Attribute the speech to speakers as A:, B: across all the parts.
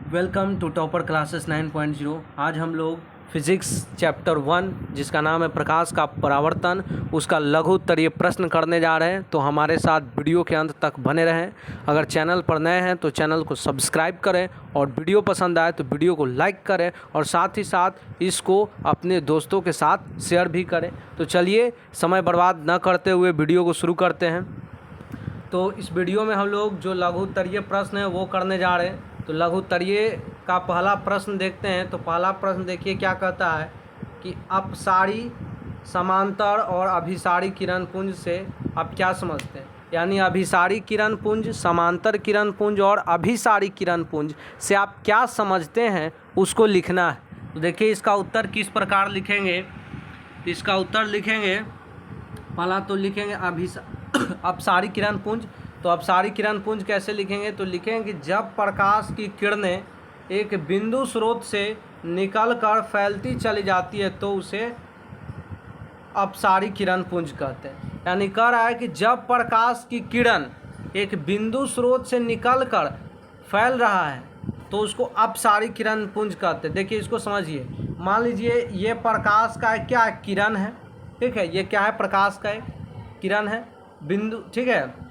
A: Welcome to topper classes 9.0। आज हम लोग फिज़िक्स चैप्टर 1 जिसका नाम है प्रकाश का परावर्तन, उसका लघु उत्तरीय प्रश्न करने जा रहे हैं। तो हमारे साथ वीडियो के अंत तक बने रहें। अगर चैनल पर नए हैं तो चैनल को सब्सक्राइब करें और वीडियो पसंद आए तो वीडियो को लाइक करें और साथ ही साथ इसको अपने दोस्तों के साथ शेयर भी करें। तो चलिए समय बर्बाद न करते हुए वीडियो को शुरू करते हैं। तो इस वीडियो में हम लोग जो लघु उत्तरीय प्रश्न है वो करने जा रहे हैं। तो लघु उत्तरीय का पहला प्रश्न देखते हैं। तो पहला प्रश्न देखिए क्या कहता है कि अपसारी समांतर और अभिसारी किरण पुंज से आप क्या समझते हैं। यानी अभिसारी किरण पुंज, समांतर किरण पुंज और अभिसारी किरण पुंज से आप क्या समझते हैं उसको लिखना है। तो देखिए इसका उत्तर किस प्रकार लिखेंगे। इसका उत्तर लिखेंगे, पहला तो लिखेंगे अपसारी किरण पुंज। तो अपसारी किरण पुंज कैसे लिखेंगे, तो लिखेंगे कि जब प्रकाश की किरणें एक बिंदु स्रोत से निकलकर फैलती चली जाती है तो उसे अपसारी किरण पुंज कहते हैं। यानी कह रहा है कि जब प्रकाश की किरण एक बिंदु स्रोत से निकलकर फैल रहा है तो उसको अपसारी किरण पुंज कहते हैं। देखिए इसको समझिए। मान लीजिए ये प्रकाश का क्या है, किरण है, ठीक है। ये क्या है, प्रकाश का एक किरण है, बिंदु, ठीक है।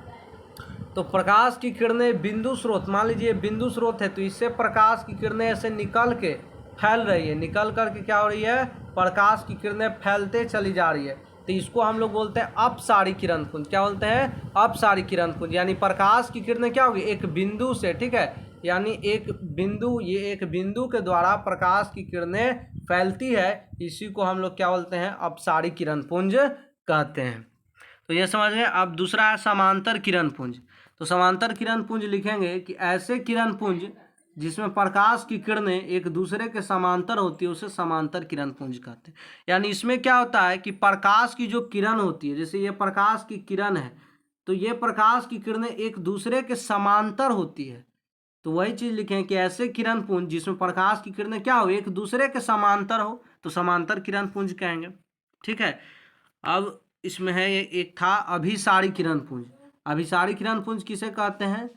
A: तो प्रकाश की किरणें बिंदु स्रोत, मान लीजिए बिंदु स्रोत है तो इससे प्रकाश की किरणें ऐसे निकल के फैल रही है, निकल करके क्या हो रही है, प्रकाश की किरणें फैलते चली जा रही है। तो इसको हम लोग बोलते हैं अपसारी किरण पुंज। क्या बोलते हैं, अपसारी किरण पुंज। यानी प्रकाश की किरणें क्या होगी, एक बिंदु से, ठीक है, यानी एक बिंदु, ये एक बिंदु के द्वारा प्रकाश की किरणें फैलती है, इसी को हम लोग क्या बोलते हैं, अपसारी किरण पुंज कहते हैं। तो ये समझ गए। अब दूसरा है समांतर किरण पुंज। तो समांतर किरण पुंज लिखेंगे कि ऐसे किरण पुंज जिसमें प्रकाश की किरणें एक दूसरे के समांतर होती है उसे समांतर किरण पुंज कहते हैं। यानी इसमें क्या होता है कि प्रकाश की जो किरण होती है, जैसे ये प्रकाश की किरण है तो ये प्रकाश की किरणें एक दूसरे के समांतर होती है। तो वही चीज़ लिखें कि ऐसे किरण पुंज जिसमें प्रकाश की किरणें क्या हो, एक दूसरे के समांतर हो तो समांतर किरण पुंज कहेंगे, ठीक है। अब इसमें है एक था अभिसारी किरण पुंज। अभिसारी किरण पुंज किसे कहते हैं,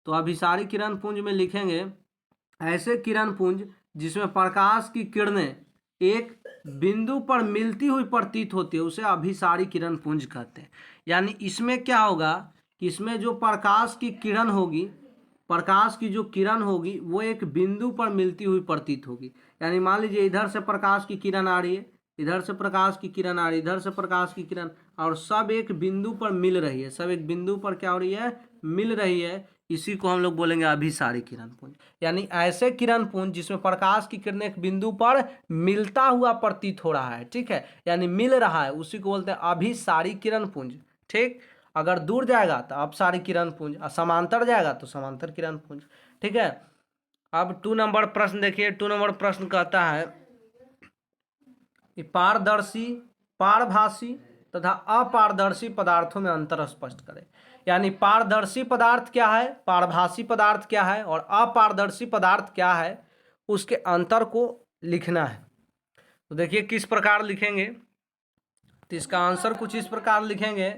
A: तो अभिसारी किरण पुंज में लिखेंगे ऐसे किरण पुंज जिसमें प्रकाश की किरणें एक बिंदु पर मिलती हुई प्रतीत होती है उसे अभिसारी किरण पुंज कहते हैं। यानी इसमें क्या होगा कि इसमें जो प्रकाश की किरण होगी, प्रकाश की जो किरण होगी वो एक बिंदु पर मिलती हुई प्रतीत होगी। यानी मान लीजिए इधर से प्रकाश की किरण आ रही है, इधर से प्रकाश की किरण आ रही है, इधर से प्रकाश की किरण, और सब एक बिंदु पर मिल रही है, सब एक बिंदु पर क्या हो रही है, मिल रही है। इसी को हम लोग बोलेंगे अभिसारी किरण पुंज। यानी ऐसे किरण पुंज जिसमें प्रकाश की किरण एक बिंदु पर मिलता हुआ प्रतीत हो रहा है, ठीक है, यानी मिल रहा है, उसी को बोलते हैं अभिसारी किरण पुंज, ठीक। अगर दूर जाएगा तो अपसारी किरण पुंज, और समांतर जाएगा तो समांतर किरण पुंज, ठीक है। अब 2 नंबर प्रश्न देखिए। 2 नंबर प्रश्न कहता है कि पारदर्शी, पारभासी तथा अपारदर्शी पदार्थों में अंतर स्पष्ट करें। यानी पारदर्शी पदार्थ क्या है, पारभासी पदार्थ क्या है और अपारदर्शी पदार्थ क्या है, उसके अंतर को लिखना है। तो देखिए किस प्रकार लिखेंगे, तो इसका आंसर कुछ इस प्रकार लिखेंगे।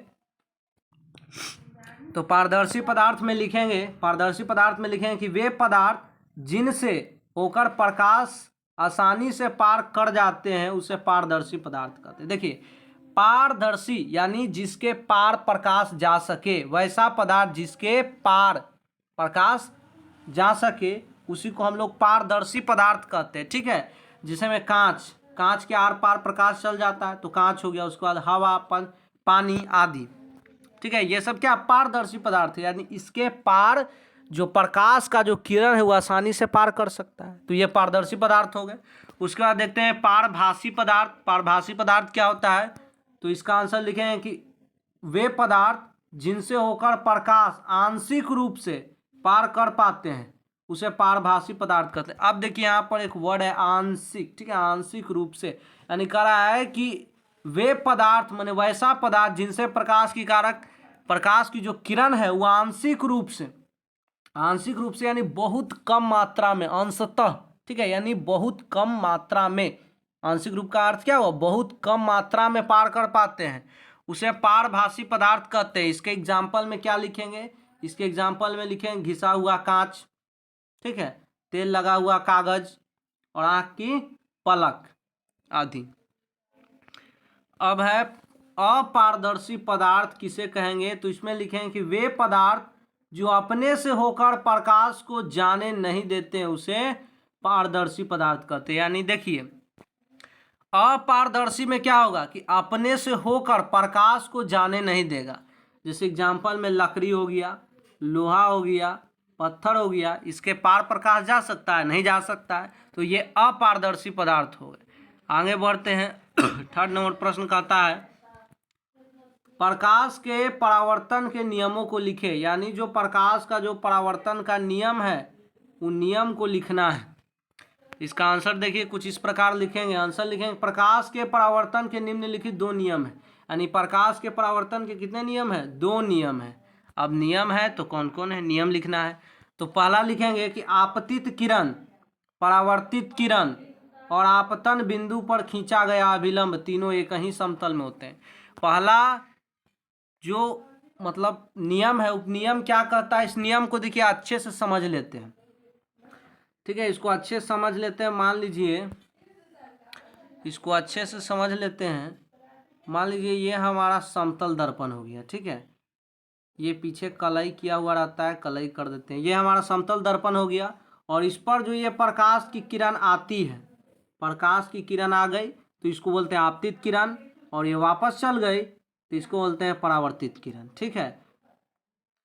A: तो पारदर्शी पदार्थ में लिखेंगे, पारदर्शी पदार्थ में लिखेंगे कि वे पदार्थ जिनसे होकर प्रकाश आसानी से पार कर जाते हैं उसे पारदर्शी पदार्थ कहते हैं। देखिए पारदर्शी यानी जिसके पार प्रकाश जा सके, वैसा पदार्थ जिसके पार प्रकाश जा सके उसी को हम लोग पारदर्शी पदार्थ कहते हैं, ठीक है। जिसे में कांच, कांच के आर पार प्रकाश चल जाता है तो कांच हो गया, उसके बाद हवा, पानी आदि, ठीक है। ये सब क्या पारदर्शी पदार्थ है, यानी इसके पार जो प्रकाश का जो किरण है वो आसानी से पार कर सकता है, तो ये पारदर्शी पदार्थ हो गए। उसके बाद देखते हैं पारभासी पदार्थ। पारभासी पदार्थ क्या होता है, तो इसका आंसर लिखेंगे कि वे पदार्थ जिनसे होकर प्रकाश आंशिक रूप से पार कर पाते हैं उसे पारभासी पदार्थ कहते हैं। अब देखिए यहाँ पर एक वर्ड है आंशिक, ठीक है, आंशिक रूप से, यानी कह रहा है कि वे पदार्थ माने वैसा पदार्थ जिनसे प्रकाश की कारक, प्रकाश की जो किरण है वो आंशिक रूप से, आंशिक रूप से यानी बहुत कम मात्रा में, अंशतः, ठीक है, यानी बहुत कम मात्रा में, आंशिक रूप का अर्थ क्या हुआ, बहुत कम मात्रा में पार कर पाते हैं उसे पारभासी पदार्थ कहते हैं। इसके एग्जाम्पल में क्या लिखेंगे, इसके एग्जाम्पल में लिखेंगे घिसा हुआ कांच, ठीक है, तेल लगा हुआ कागज और आँख की पलक आदि। अब है अपारदर्शी पदार्थ किसे कहेंगे, तो इसमें लिखेंगे कि वे पदार्थ जो अपने से होकर प्रकाश को जाने नहीं देते हैं उसे पारदर्शी पदार्थ कहते हैं। यानी देखिए अपारदर्शी में क्या होगा कि अपने से होकर प्रकाश को जाने नहीं देगा। जैसे एग्जाम्पल में लकड़ी हो गया, लोहा हो गया, पत्थर हो गया, इसके पार प्रकाश जा सकता है, नहीं जा सकता है, तो ये अपारदर्शी पदार्थ हो गए। आगे बढ़ते हैं। थर्ड नंबर प्रश्न कहता है प्रकाश के परावर्तन के नियमों को लिखे। यानी जो प्रकाश का जो परावर्तन का नियम है उन नियम को लिखना है। इसका आंसर देखिए कुछ इस प्रकार लिखेंगे। आंसर लिखेंगे प्रकाश के परावर्तन के निम्नलिखित 2 नियम है। यानी प्रकाश के परावर्तन के कितने नियम है, 2 नियम है। अब नियम है तो कौन कौन है, नियम लिखना है। तो पहला लिखेंगे कि आपतित किरण, परावर्तित किरण और आपतन बिंदु पर खींचा गया अभिलंब तीनों एक ही समतल में होते हैं। पहला जो मतलब नियम है उपनियम क्या कहता है, इस नियम को देखिए अच्छे से समझ लेते हैं। ठीक है, इसको अच्छे से समझ लेते हैं। मान लीजिए इसको अच्छे से समझ लेते हैं। मान लीजिए ये हमारा समतल दर्पण हो गया। ठीक है, ये पीछे कलई किया हुआ रहता है, कलई कर देते हैं। ये हमारा समतल दर्पण हो गया और इस पर जो ये प्रकाश की किरण आती है, प्रकाश की किरण आ गई तो इसको बोलते हैं आपतित किरण, और ये वापस चल गई तो इसको बोलते हैं परावर्तित किरण। ठीक है,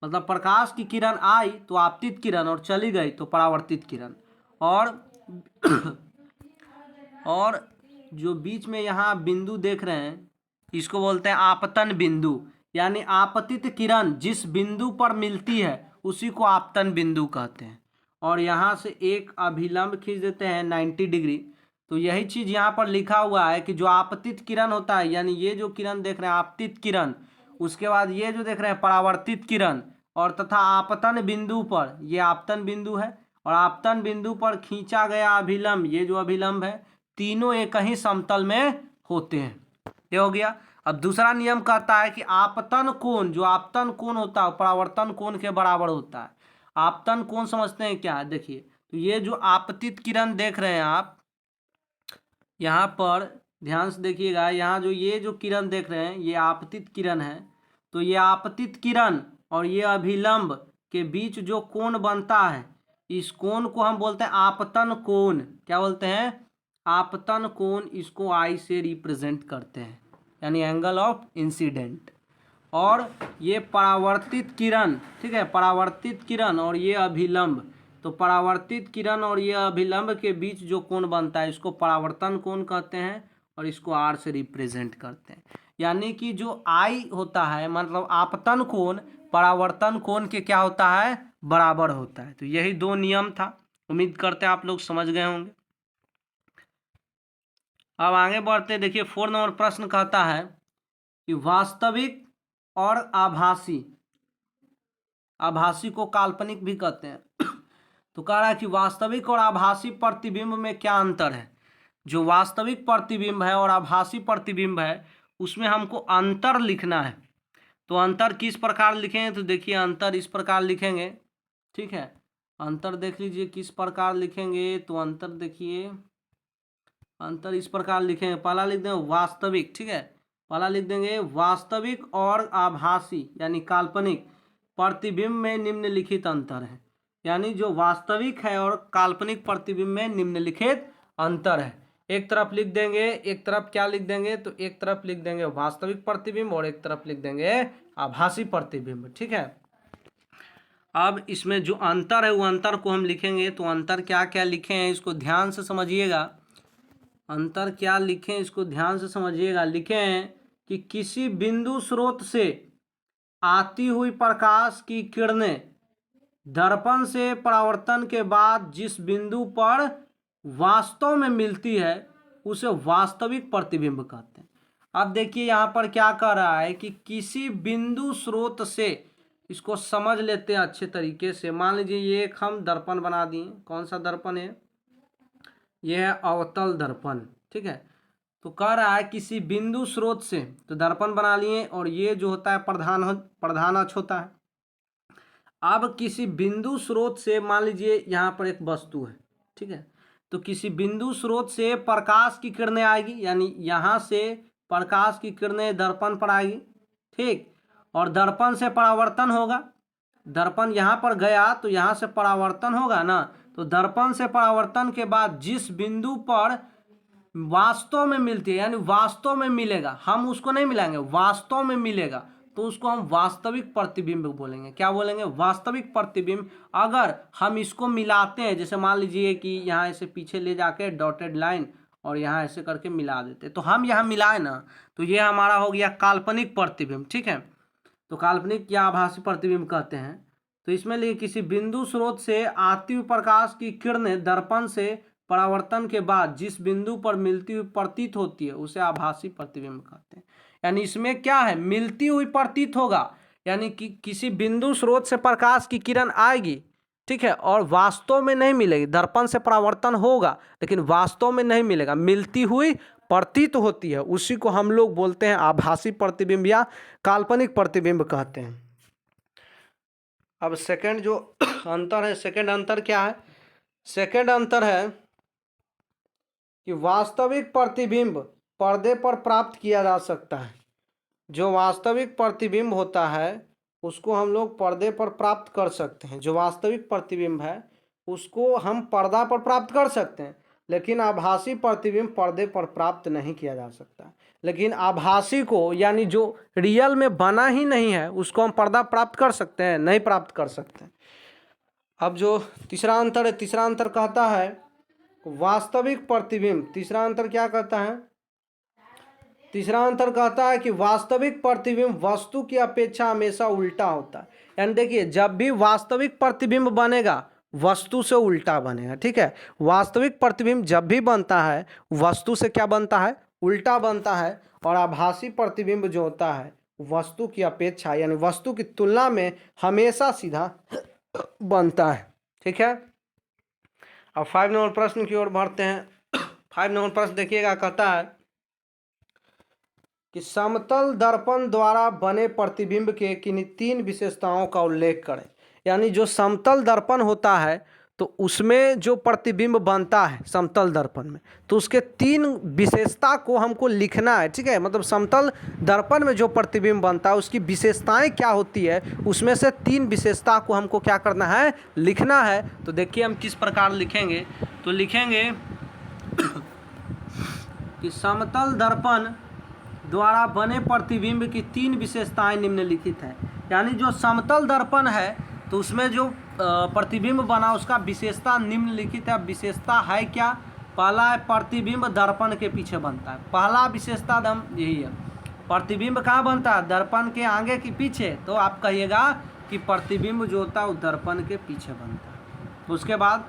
A: मतलब प्रकाश की किरण आई तो आपतित किरण और चली गई तो परावर्तित किरण। और जो बीच में यहाँ बिंदु देख रहे हैं इसको बोलते हैं आपतन बिंदु। यानी आपतित किरण जिस बिंदु पर मिलती है उसी को आपतन बिंदु कहते हैं। और यहाँ से एक अभिलंब खींच देते हैं 90 डिग्री। तो यही चीज़ यहाँ पर लिखा हुआ है कि जो आपतित किरण होता है, यानी ये जो किरण देख रहे हैं आपतित किरण, उसके बाद ये जो देख रहे हैं परावर्तित किरण, और तथा आपतन बिंदु पर, ये आपतन बिंदु है और आपतन बिंदु पर खींचा गया अभिलंब, ये जो अभिलंब है, तीनों एक ही समतल में होते हैं। ये हो गया। अब दूसरा नियम कहता है कि आपतन कोण, जो आपतन कोण होता है परावर्तन कोण के बराबर होता है। आपतन कोण समझते हैं क्या है, देखिए तो ये जो आपतित किरण देख रहे हैं आप, यहाँ पर ध्यान से देखिएगा, यहाँ जो ये जो किरण देख रहे हैं ये आपतित किरण है। तो ये आपतित किरण और ये अभिलंब के बीच जो कोण बनता है इस कोण को हम बोलते हैं आपतन कोण। क्या बोलते हैं, आपतन कोण। इसको आई से रिप्रेजेंट करते हैं, यानी एंगल ऑफ इंसिडेंट। और ये परावर्तित किरण, ठीक है, परावर्तित किरण और ये अभिलंब, तो परावर्तित किरण और ये अभिलंब के बीच जो कोण बनता है इसको परावर्तन कोण कहते हैं और इसको आर से रिप्रेजेंट करते हैं। यानी कि जो आई होता है मतलब आपतन कोण परावर्तन कोण के क्या होता है, बराबर होता है। तो यही 2 नियम था। उम्मीद करते हैं आप लोग समझ गए होंगे। अब आगे बढ़ते, देखिए 4 नंबर प्रश्न कहता है कि वास्तविक और आभासी, आभासी को काल्पनिक भी कहते हैं। तो कह रहा है कि वास्तविक और आभासी प्रतिबिंब में क्या अंतर है। जो वास्तविक प्रतिबिंब है और आभासी प्रतिबिंब है उसमें हमको अंतर लिखना है। तो अंतर किस प्रकार लिखेंगे, तो देखिए अंतर इस प्रकार लिखेंगे। ठीक है, अंतर देख लीजिए किस प्रकार लिखेंगे। तो अंतर देखिए, अंतर इस प्रकार लिखेंगे। पहला लिख देंगे वास्तविक, ठीक है, पहला लिख देंगे वास्तविक और आभासी यानी काल्पनिक प्रतिबिंब में निम्नलिखित अंतर है। यानी जो वास्तविक है और काल्पनिक प्रतिबिंब में निम्नलिखित अंतर है। एक तरफ लिख देंगे, एक तरफ क्या लिख देंगे, तो एक तरफ लिख देंगे वास्तविक प्रतिबिंब और एक तरफ लिख देंगे आभासी प्रतिबिंब। ठीक है, अब इसमें जो अंतर है वो अंतर को हम लिखेंगे। तो अंतर क्या क्या लिखे हैं इसको ध्यान से समझिएगा। अंतर क्या लिखें इसको ध्यान से समझिएगा। लिखे हैं कि किसी बिंदु स्रोत से आती हुई प्रकाश की किरणें दर्पण से परावर्तन के बाद जिस बिंदु पर वास्तव में मिलती है उसे वास्तविक प्रतिबिंब कहते हैं। अब देखिए यहाँ पर क्या कह रहा है कि किसी बिंदु स्रोत से, इसको समझ लेते हैं अच्छे तरीके से। मान लीजिए ये एक हम दर्पण बना दिए। कौन सा दर्पण है, यह है अवतल दर्पण। ठीक है, तो कह रहा है किसी बिंदु स्रोत से, तो दर्पण बना लिए और ये जो होता है प्रधान अक्ष होता है। अब किसी बिंदु स्रोत से मान लीजिए यहाँ पर एक वस्तु है, ठीक है, तो किसी बिंदु स्रोत से प्रकाश की किरणें आएगी, यानी यहाँ से प्रकाश की किरणें दर्पण पर आएगी, ठीक, और दर्पण से परावर्तन होगा। दर्पण यहाँ पर गया तो यहाँ से परावर्तन होगा ना, तो दर्पण से परावर्तन के बाद जिस बिंदु पर वास्तव में मिलती है, यानी वास्तव में मिलेगा, हम उसको नहीं मिलाएंगे, वास्तव में मिलेगा, तो उसको हम वास्तविक प्रतिबिंब बोलेंगे। क्या बोलेंगे? वास्तविक प्रतिबिंब। अगर हम इसको मिलाते हैं, जैसे मान लीजिए कि यहाँ ऐसे पीछे ले जाके डॉटेड लाइन और यहाँ ऐसे करके मिला देते, तो हम यहाँ मिलाए ना, तो ये हमारा हो गया काल्पनिक प्रतिबिंब, ठीक है। तो काल्पनिक या आभासी प्रतिबिंब कहते हैं। तो इसमें लिए किसी बिंदु स्रोत से आती हुई प्रकाश की किरणें दर्पण से परावर्तन के बाद जिस बिंदु पर मिलती हुई प्रतीत होती है उसे आभासी प्रतिबिंब कहते हैं। यानी इसमें क्या है? मिलती हुई प्रतीत होगा, यानी कि किसी बिंदु स्रोत से प्रकाश की किरण आएगी, ठीक है, और वास्तव में नहीं मिलेगी, दर्पण से परावर्तन होगा लेकिन वास्तव में नहीं मिलेगा, मिलती हुई प्रतीत होती है, उसी को हम लोग बोलते हैं आभासी प्रतिबिंब या काल्पनिक प्रतिबिंब कहते हैं। अब सेकंड जो अंतर है, सेकंड अंतर क्या है? सेकंड अंतर है कि वास्तविक प्रतिबिंब पर्दे पर प्राप्त किया जा सकता है। जो वास्तविक प्रतिबिंब होता है उसको हम लोग पर्दे पर प्राप्त कर सकते हैं। जो वास्तविक प्रतिबिंब है उसको हम पर्दा पर प्राप्त कर सकते हैं, लेकिन आभासी प्रतिबिंब पर्दे पर प्राप्त नहीं किया जा सकता। लेकिन आभासी को, यानी जो रियल में बना ही नहीं है, उसको हम पर्दा प्राप्त कर सकते हैं? नहीं प्राप्त कर सकते। अब जो तीसरा अंतर है, तीसरा अंतर कहता है वास्तविक प्रतिबिंब। तीसरा अंतर क्या कहता है? तीसरा अंतर कहता है कि वास्तविक प्रतिबिंब वस्तु की अपेक्षा हमेशा उल्टा होता है। यानी देखिए, जब भी वास्तविक प्रतिबिंब बनेगा वस्तु से उल्टा बनेगा, ठीक है। वास्तविक प्रतिबिंब जब भी बनता है वस्तु से क्या बनता है? उल्टा बनता है। और आभासी प्रतिबिंब जो होता है वस्तु की अपेक्षा, यानी वस्तु की तुलना में हमेशा सीधा बनता है, ठीक है। अब 5 नंबर प्रश्न की ओर बढ़ते हैं। 5 नंबर प्रश्न देखिएगा, कहता है कि समतल दर्पण द्वारा बने प्रतिबिंब के किन्हीं 3 विशेषताओं का उल्लेख करें। यानी जो समतल दर्पण होता है तो उसमें जो प्रतिबिंब बनता है समतल दर्पण में, तो उसके 3 विशेषता को हमको लिखना है, ठीक है। मतलब समतल दर्पण में जो प्रतिबिंब बनता है उसकी विशेषताएं क्या होती है, उसमें से 3 विशेषता को हमको क्या करना है? लिखना है। तो देखिए हम किस प्रकार लिखेंगे। तो लिखेंगे कि समतल दर्पण द्वारा बने प्रतिबिंब की 3 विशेषताएं निम्नलिखित हैं। यानी जो समतल दर्पण है तो उसमें जो प्रतिबिंब बना उसका विशेषता निम्नलिखित है। विशेषता है क्या? पहला है प्रतिबिंब दर्पण के पीछे बनता है। पहला विशेषता दम यही है। प्रतिबिंब कहाँ बनता है? दर्पण के आगे के पीछे। तो आप कहिएगा कि प्रतिबिंब जो होता है वो दर्पण के पीछे बनता है। उसके बाद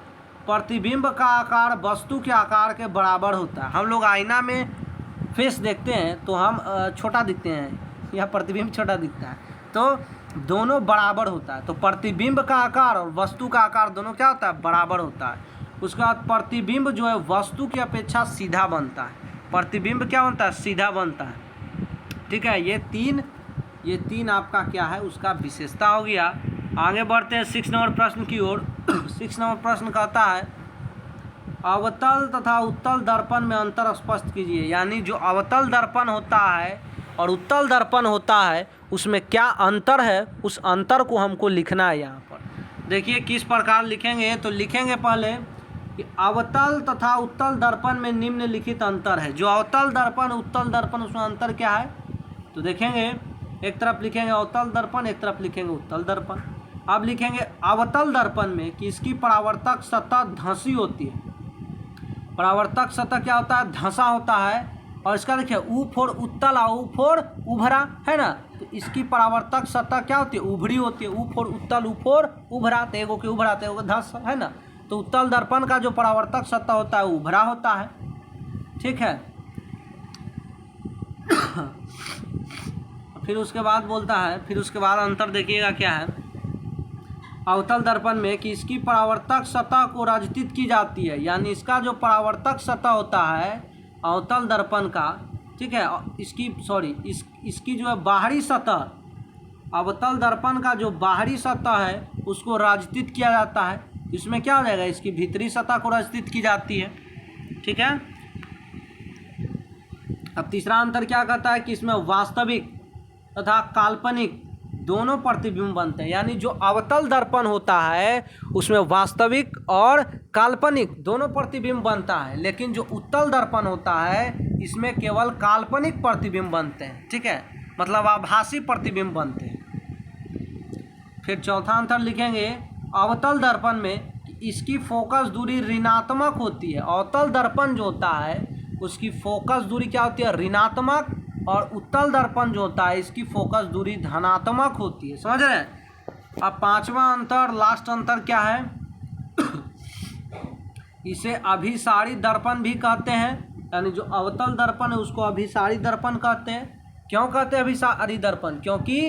A: प्रतिबिंब का आकार वस्तु के आकार के बराबर होता है। हम लोग आईना में फेस देखते हैं तो हम छोटा दिखते हैं या प्रतिबिंब छोटा दिखता है, तो दोनों बराबर होता है। तो प्रतिबिंब का आकार और वस्तु का आकार दोनों क्या होता है? बराबर होता है। उसके बाद प्रतिबिंब जो है वस्तु की अपेक्षा सीधा बनता है। प्रतिबिंब क्या बनता है? सीधा बनता है, ठीक है। ये तीन आपका क्या है? उसका विशेषता हो गया। आगे बढ़ते हैं 6 नंबर प्रश्न की ओर। 6 नंबर प्रश्न कहता है अवतल तथा उत्तल दर्पण में अंतर स्पष्ट कीजिए। यानी जो अवतल दर्पण होता है और उत्तल दर्पण होता है उसमें क्या अंतर है, उस अंतर को हमको लिखना है यहाँ पर। देखिए किस प्रकार लिखेंगे। तो लिखेंगे पहले कि अवतल तथा उत्तल दर्पण में निम्नलिखित अंतर है। जो अवतल दर्पण उत्तल दर्पण उसमें अंतर क्या है? तो देखेंगे, एक तरफ लिखेंगे अवतल दर्पण, एक तरफ लिखेंगे उत्तल दर्पण। अब लिखेंगे अवतल दर्पण में कि इसकी परावर्तक सतह धंसी होती है। परावर्तक सतह क्या होता है? धंसा होता है। और इसका देखिए ऊ फोर उत्तल और ऊ फोर उभरा है ना, तो इसकी परावर्तक सतह क्या होती है? उभरी होती है। ऊ फोर उत्तल, ऊ फोर उभरा, तो एगो के उभरा तो एगो धंस है ना। तो उत्तल दर्पण का जो परावर्तक सतह होता है उभरा होता है, ठीक है। फिर उसके बाद बोलता है, फिर उसके बाद अंतर देखिएगा क्या है अवतल दर्पण में कि इसकी परावर्तक सतह को रजतित की जाती है। यानी इसका जो परावर्तक सतह होता है अवतल दर्पण का, ठीक है, इसकी जो है बाहरी सतह, अवतल दर्पण का जो बाहरी सतह है उसको राजतीत किया जाता है। इसमें क्या हो जाएगा, इसकी भीतरी सतह को राजतीत की जाती है। ठीक है। अब तीसरा अंतर क्या कहता है कि इसमें वास्तविक तथा काल्पनिक दोनों प्रतिबिंब बनते हैं। यानी जो अवतल दर्पण होता है उसमें वास्तविक और काल्पनिक दोनों प्रतिबिंब बनता है, लेकिन जो उत्तल दर्पण होता है इसमें केवल काल्पनिक प्रतिबिंब बनते हैं। ठीक है, मतलब आभासी प्रतिबिंब बनते हैं। फिर चौथा अंतर लिखेंगे अवतल दर्पण में, इसकी फोकस दूरी ऋणात्मक होती है। अवतल दर्पण जो होता है उसकी फोकस दूरी क्या होती है, ऋणात्मक, और उत्तल दर्पण जो होता है इसकी फोकस दूरी धनात्मक होती है। समझ रहे हैं। अब पांचवा अंतर, लास्ट अंतर क्या है, इसे अभिसारी दर्पण भी कहते हैं। यानी जो अवतल दर्पण है उसको अभिसारी दर्पण कहते हैं। क्यों कहते हैं अभिसारी दर्पण, क्योंकि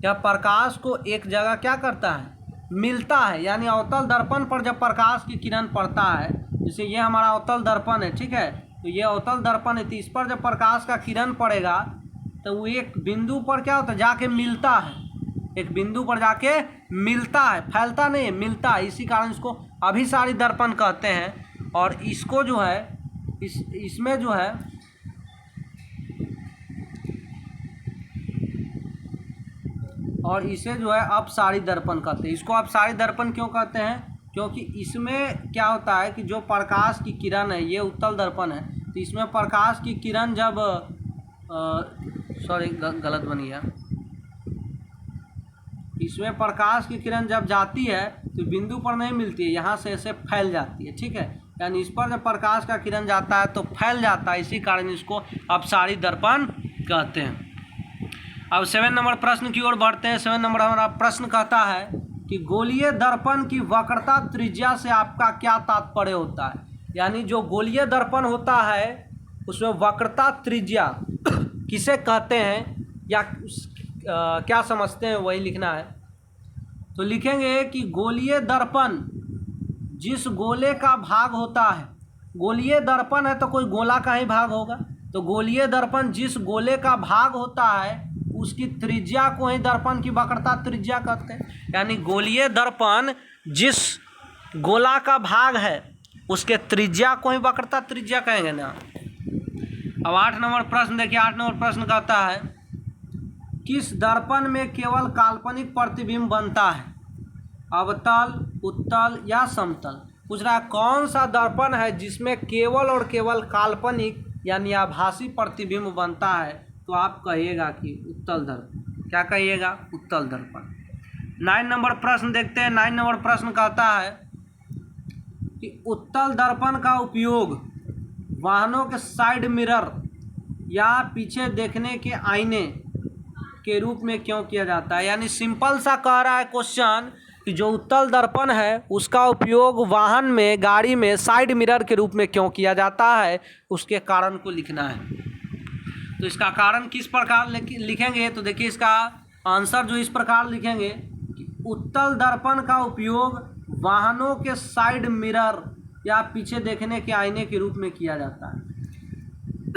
A: यह प्रकाश को एक जगह क्या करता है, मिलता है। यानी अवतल दर्पण पर जब प्रकाश की किरण पड़ता है, जैसे ये हमारा अवतल दर्पण है, ठीक है, तो ये अवतल दर्पण है, तो इस पर जब प्रकाश का किरण पड़ेगा तो वो एक बिंदु पर क्या होता है, जाके मिलता है, एक बिंदु पर जाके मिलता है, फैलता नहीं है, मिलता है। इसी कारण इसको अभिसारी दर्पण कहते हैं। और इसको जो है इसमें जो है और इसे जो है अपसारी दर्पण कहते हैं। इसको अपसारी दर्पण क्यों कहते हैं, क्योंकि इसमें क्या होता है कि जो प्रकाश की किरण है, ये उत्तल दर्पण है, तो इसमें प्रकाश की किरण जब गलत बनी है, इसमें प्रकाश की किरण जब जाती है तो बिंदु पर नहीं मिलती है, यहाँ से ऐसे फैल जाती है। ठीक है, यानी इस पर जब प्रकाश का किरण जाता है तो फैल जाता है, इसी कारण इसको अपसारी दर्पण कहते हैं। अब 7 नंबर प्रश्न की ओर बढ़ते हैं। 7 नंबर हमारा प्रश्न कहता है कि गोलीय दर्पण की वक्रता त्रिज्या से आपका क्या तात्पर्य होता है। यानी जो गोलीय दर्पण होता है उसमें वक्रता त्रिज्या किसे कहते हैं या क्या समझते हैं वही लिखना है। तो लिखेंगे कि गोलीय दर्पण जिस गोले का भाग होता है, गोलीय दर्पण है तो कोई गोला का ही भाग होगा, तो गोलीय दर्पण जिस गोले का भाग होता है उसकी त्रिज्या को ही दर्पण की वक्रता त्रिज्या कहते हैं। यानी गोलीय दर्पण जिस गोला का भाग है उसके त्रिज्या को ही वक्रता त्रिज्या कहेंगे ना। अब 8 नंबर प्रश्न देखिए। 8 नंबर प्रश्न कहता है किस दर्पण में केवल काल्पनिक प्रतिबिंब बनता है, अवतल, उत्तल या समतल। पूछ रहा है कौन सा दर्पण है जिसमें केवल और केवल काल्पनिक यानी आभासी प्रतिबिंब बनता है, तो आप कहिएगा कि उत्तल दर्पण। क्या कहिएगा, उत्तल दर्पण। 9 नंबर प्रश्न देखते हैं। 9 नंबर प्रश्न कहता है कि उत्तल दर्पण का उपयोग वाहनों के साइड मिरर या पीछे देखने के आईने के रूप में क्यों किया जाता है। यानी सिंपल सा कह रहा है क्वेश्चन कि जो उत्तल दर्पण है उसका उपयोग वाहन में, गाड़ी में साइड मिरर के रूप में क्यों किया जाता है, उसके कारण को लिखना है। तो इसका कारण किस प्रकार लिखेंगे, तो देखिए इसका आंसर जो इस प्रकार लिखेंगे कि उत्तल दर्पण का उपयोग वाहनों के साइड मिरर या पीछे देखने के आईने के रूप में किया जाता है।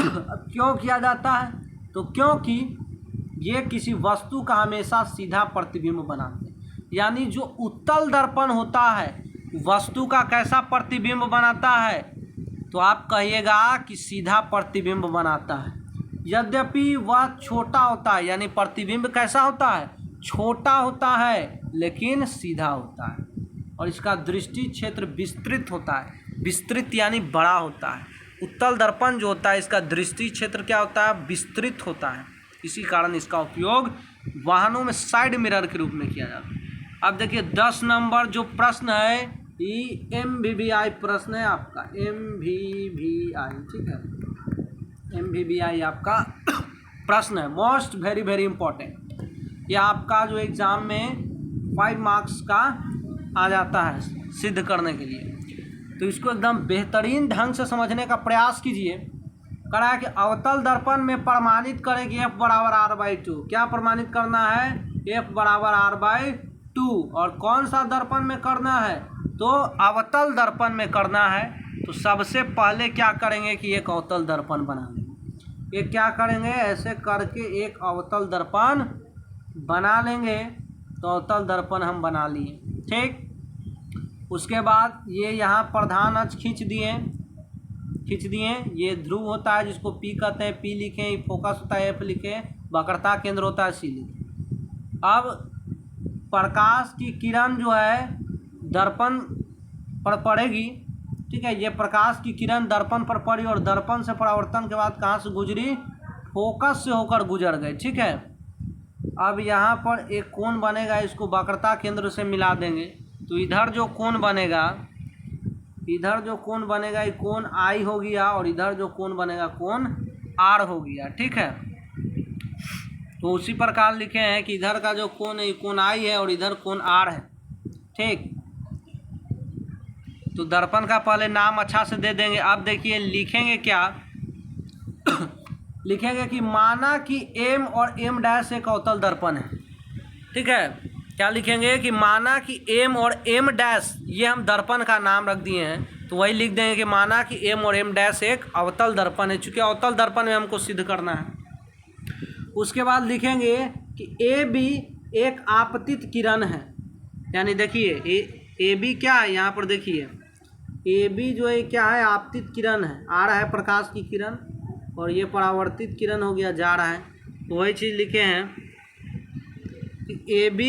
A: अब क्यों किया जाता है, तो क्योंकि ये किसी वस्तु का हमेशा सीधा प्रतिबिंब बनाते हैं। यानी जो उत्तल दर्पण होता है वस्तु का कैसा प्रतिबिंब बनाता है, तो आप कहिएगा कि सीधा प्रतिबिंब बनाता है। यद्यपि वह छोटा होता है, यानी प्रतिबिंब कैसा होता है, छोटा होता है लेकिन सीधा होता है, और इसका दृष्टि क्षेत्र विस्तृत होता है। विस्तृत यानी बड़ा होता है। उत्तल दर्पण जो होता है इसका दृष्टि क्षेत्र क्या होता है, विस्तृत होता है। इसी कारण इसका उपयोग वाहनों में साइड मिरर के रूप में किया जाता है। अब देखिए 10 नंबर जो प्रश्न है ये MVVI प्रश्न है आपका, MVVI, ठीक है, MVVI आपका प्रश्न है, मोस्ट वेरी वेरी इंपॉर्टेंट। यह आपका जो एग्ज़ाम में 5 मार्क्स का आ जाता है सिद्ध करने के लिए, तो इसको एकदम बेहतरीन ढंग से समझने का प्रयास कीजिए। करा है कि अवतल दर्पण में प्रमाणित करें कि F बराबर R/2। क्या प्रमाणित करना है, F बराबर R/2। और कौन सा दर्पण में करना है, तो अवतल दर्पण में करना है। तो सबसे पहले क्या करेंगे कि एक अवतल दर्पण बना लेंगे। ये क्या करेंगे, ऐसे करके एक अवतल दर्पण बना लेंगे तो अवतल दर्पण हम बना लिए। ठीक, उसके बाद ये यहाँ प्रधान अक्ष खींच दिए। ये ध्रुव होता है जिसको P कहते हैं, P लिखें। ये फोकस होता है, F लिखें। वक्रता केंद्र होता है, C लिखें। अब प्रकाश की किरण जो है दर्पण पर पड़ेगी। ठीक है, ये प्रकाश की किरण दर्पण पर पड़ी और दर्पण से परावर्तन के बाद कहाँ से गुजरी? फोकस से होकर गुजर गई। ठीक है, अब यहाँ पर एक कोण बनेगा, इसको वक्रता केंद्र से मिला देंगे तो इधर जो कोण बनेगा ये कोण आई हो गया और इधर जो कोण बनेगा कोण आर हो गया। ठीक है, तो उसी प्रकार लिखे हैं कि इधर का जो कोण है कोण आई है और इधर कोण आर है। ठीक, तो दर्पण का पहले नाम अच्छा से दे देंगे। अब देखिए लिखेंगे क्या लिखेंगे कि माना कि M और M' एक अवतल दर्पण है। ठीक है, क्या लिखेंगे कि माना कि M और M' ये हम दर्पण का नाम रख दिए हैं, तो वही लिख देंगे कि माना कि M और M' एक अवतल दर्पण है, चूँकि अवतल दर्पण में हमको सिद्ध करना है। उसके बाद लिखेंगे कि AB एक आपतित किरण है। यानी देखिए AB क्या है, यहाँ पर देखिए AB जो है क्या है? आपतित किरण है। आ रहा है प्रकाश की किरण और ये परावर्तित किरण हो गया, जा रहा है। तो वही चीज़ लिखे हैं कि AB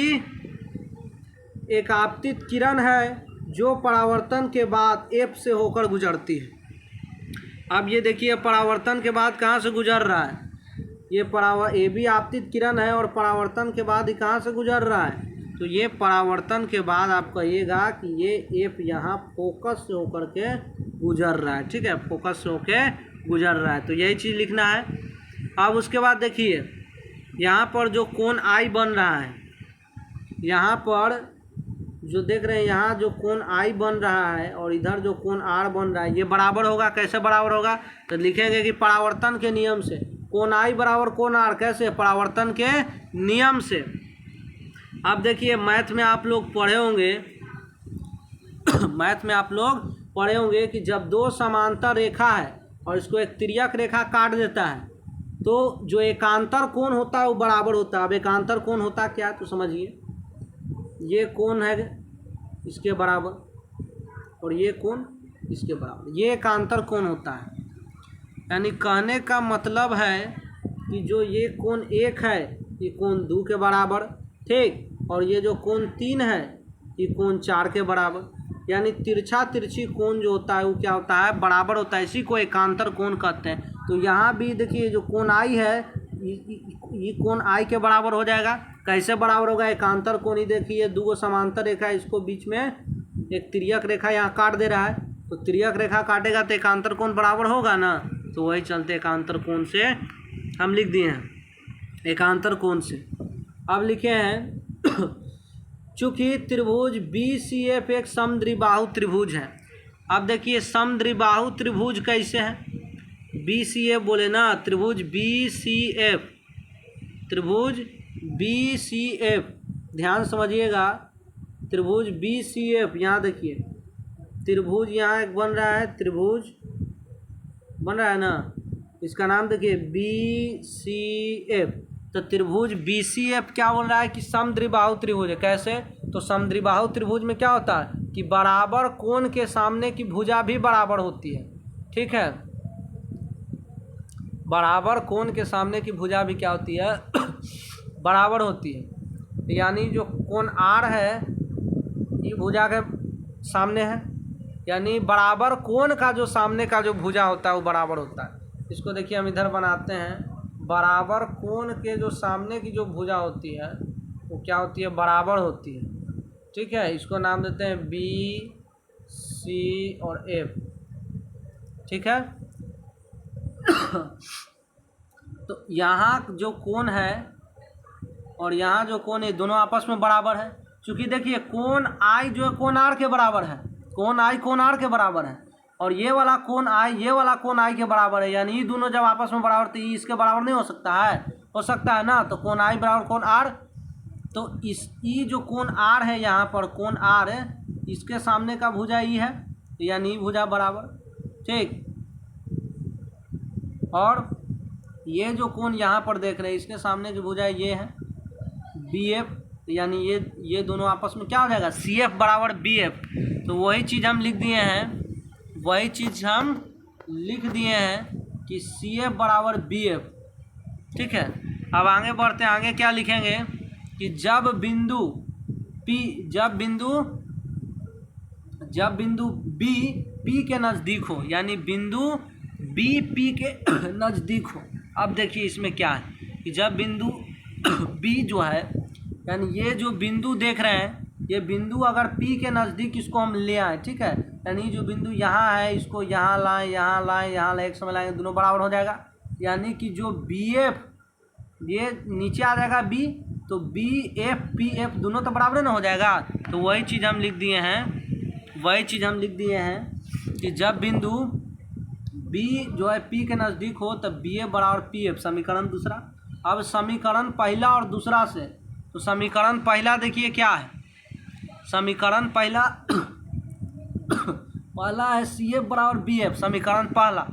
A: एक आपतित किरण है जो परावर्तन के बाद F से होकर गुजरती है। अब ये देखिए परावर्तन के बाद कहाँ से गुजर रहा है? ये AB आपतित किरण है और परावर्तन के बाद ये कहाँ से गुजर रहा है? तो ये परावर्तन के बाद आप कहिएगा कि ये F यहाँ फोकस से होकर के गुजर रहा है। ठीक है, फोकस से होकर गुजर रहा है, तो यही चीज़ लिखना है। अब उसके बाद देखिए यहाँ पर जो कोण I बन रहा है, यहाँ पर जो देख रहे हैं यहाँ जो कोण I बन रहा है और इधर जो कोण R बन रहा है, ये बराबर होगा। कैसे बराबर होगा? तो लिखेंगे कि परावर्तन के नियम से कोण I बराबर कोण R। कैसे? परावर्तन के नियम से। अब देखिए मैथ में आप लोग पढ़े होंगे कि जब दो समांतर रेखा है और इसको एक तिर्यक रेखा काट देता है तो जो एकांतर कोण होता है वो बराबर होता है। अब एकांतर कोण होता क्या है तो समझिए, ये कोण है इसके बराबर और ये कोण इसके बराबर, ये एकांतर कोण होता है। यानी कहने का मतलब है कि जो ये कोण 1 है ये कोण 2 के बराबर। ठीक, और ये जो कोण 3 है ये कोण 4 के बराबर। यानी तिरछी कोण जो होता है वो क्या होता है? बराबर होता है। इसी को एकांतर कोण कहते हैं। तो यहाँ भी देखिए जो कोण I है ये कोण I के बराबर हो जाएगा। कैसे बराबर होगा? एकांतर कोण ही देखिए, दो समांतर रेखा है, इसको बीच में एक तिर्यक रेखा यहाँ काट दे रहा है, तो तिर्यक रेखा काटेगा तो एकांतर कोण बराबर होगा ना। तो वही चलते एकांतर कोण से हम लिख दिए हैं, एकांतर कोण से। अब लिखे हैं चूँकि त्रिभुज BCF एक समद्विबाहु त्रिभुज है। अब देखिए समद्विबाहु त्रिभुज कैसे है? BCF बोले ना, त्रिभुज BCF, ध्यान समझिएगा। त्रिभुज BCF, यहाँ देखिए त्रिभुज यहाँ एक बन रहा है, त्रिभुज बन रहा है ना, इसका नाम देखिए BCF। तो त्रिभुज BCF क्या बोल रहा है कि समद्विबाहु त्रिभुज है। कैसे? तो समद्विबाहु त्रिभुज में क्या होता है कि बराबर कोण के सामने की भुजा भी बराबर होती है। ठीक है, बराबर कोण के सामने की भुजा भी क्या होती है? बराबर होती है। यानी जो कोण R है ये भुजा के सामने है, यानी बराबर कोण का जो सामने का जो भुजा होता है वो बराबर होता है। इसको देखिए हम इधर बनाते हैं, बराबर कोण के जो सामने की जो भुजा होती है वो क्या होती है? बराबर होती है। ठीक है, इसको नाम देते हैं B, C और F। ठीक है तो यहाँ जो कोण है और यहाँ जो कोण है दोनों आपस में बराबर है। क्योंकि देखिए कोण I जो है कोण R के बराबर है, कोण I कोण R के बराबर है, और ये वाला कोण I ये वाला कोण I के बराबर है। यानी ये दोनों जब आपस में बराबर तो इसके बराबर नहीं हो सकता है? हो सकता है ना। तो कोण I बराबर कोण R, तो ये जो कोण R है यहाँ पर कोण R है, इसके सामने का भुजा E है, यानी भुजा बराबर। ठीक, और ये जो कोण यहाँ पर देख रहे हैं इसके सामने की भुजा ये है बी एफ, यानी ये दोनों आपस में क्या हो जाएगा, सी एफ बराबर बी एफ। तो वही चीज़ हम लिख दिए हैं, वही चीज़ हम लिख दिए हैं कि सी एफ बराबर बी एफ। ठीक है, अब आगे बढ़ते हैं, आगे क्या लिखेंगे कि जब बिंदु बी पी के नज़दीक हो, यानी बिंदु बी पी के नज़दीक हो। अब देखिए इसमें क्या है कि जब बिंदु बी जो है, यानी ये जो बिंदु देख रहे हैं, ये बिंदु अगर पी के नज़दीक इसको हम ले आए, ठीक है, यानी जो बिंदु यहाँ है इसको यहाँ लाएं, यहाँ लाएं, यहाँ लाएं, एक समय लाएंगे, दोनों बराबर हो जाएगा। यानी कि जो बी एफ, ये नीचे आ जाएगा बी, तो बी एफ पी एफ दोनों तो बराबर ना हो जाएगा। तो वही चीज़ हम लिख दिए हैं, कि जब बिंदु बी जो है पी के नज़दीक हो तब बी एफ बराबर पी एफ, समीकरण दूसरा। अब समीकरण पहला और दूसरा से, तो समीकरण पहला देखिए क्या है, समीकरण पहला है सी एफ बराबर बी एफ, समीकरण पहला,